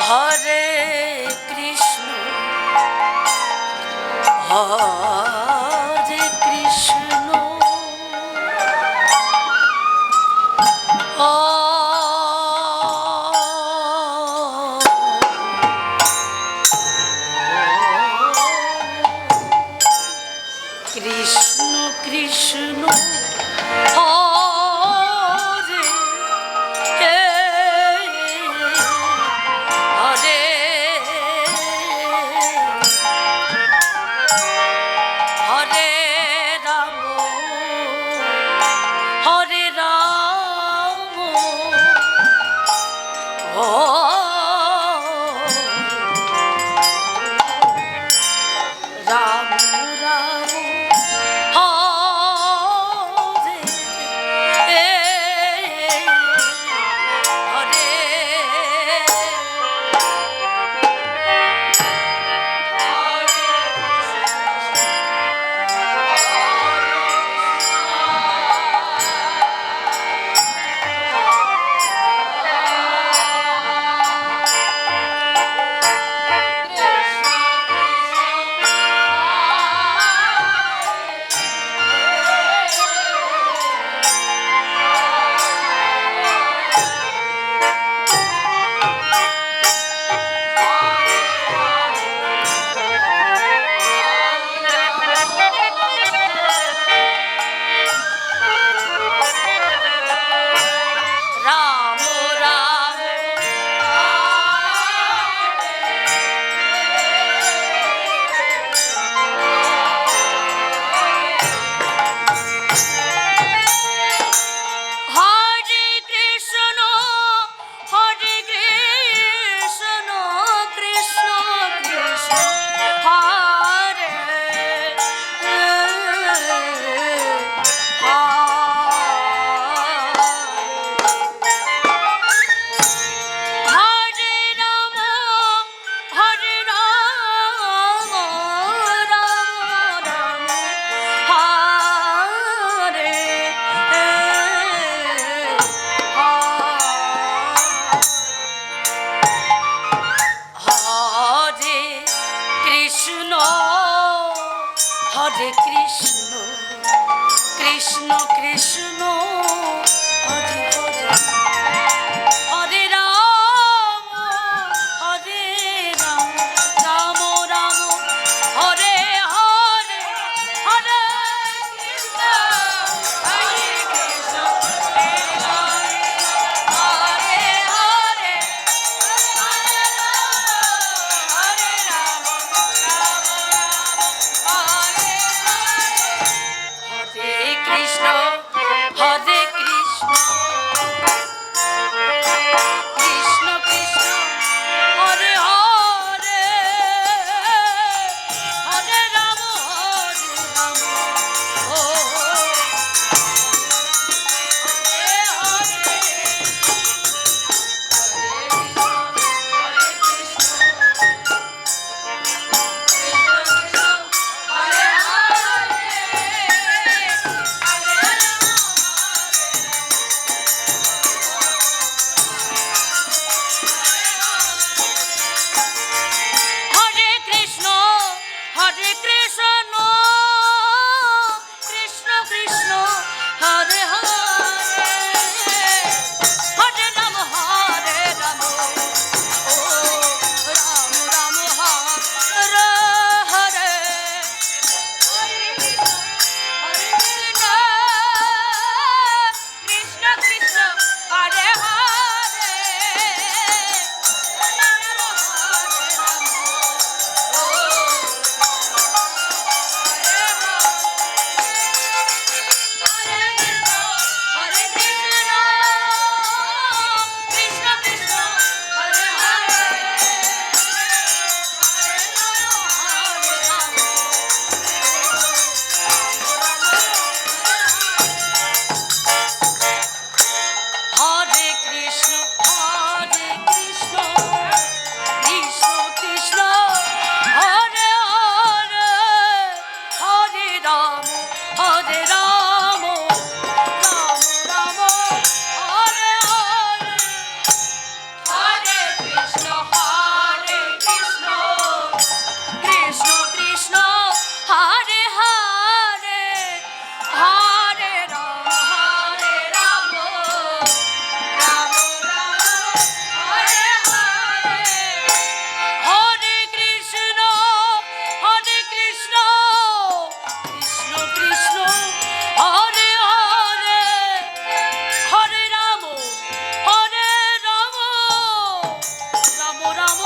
হরে Krishna Krishna Krishna Ram Ram Krishna Krishna Krishna Hare Hare Hare Ram হরে Ram Ram Ram Hare Hare Hare Krishna হরে Krishna Krishna Hare Hare Hare Ram Ram Hare Hare Krishna হরে Krishna Krishna Krishna Hare Hare Hare Ram ও Hare Hare Hare Krishna হরে Krishna Krishna Krishna Hare Hare Hare Ram ও Ram Ram Hare Hare Hare Krishna Krishna Hare Hare Hare Ram হরে Krishna Krishna Krishna Hare Hare Hare Krishna Krishna Krishna Hare Hare Hare Ram Ram Ram Hare Hare Hare Krishna Krishna Krishna Hare Hare Hare Ram Ram Ram Hare Hare Hare Krishna Krishna Krishna Hare Hare Hare Ram Ram Ram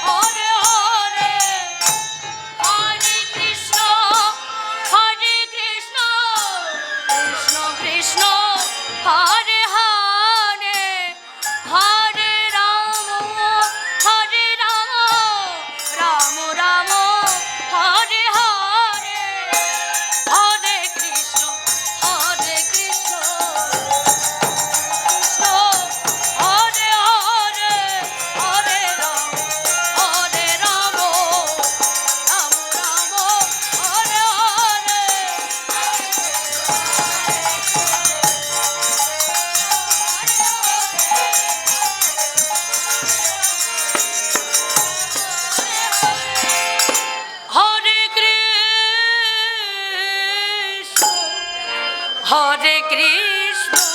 Hare Hare Hare Krishna Krishna Krishna Hare Hare Hare Ram Ram Ram Hare Hare Hare Krishna Krishna Hare Hare Hare Ram Ram Ram Hare Hare Hare Krishna Krishna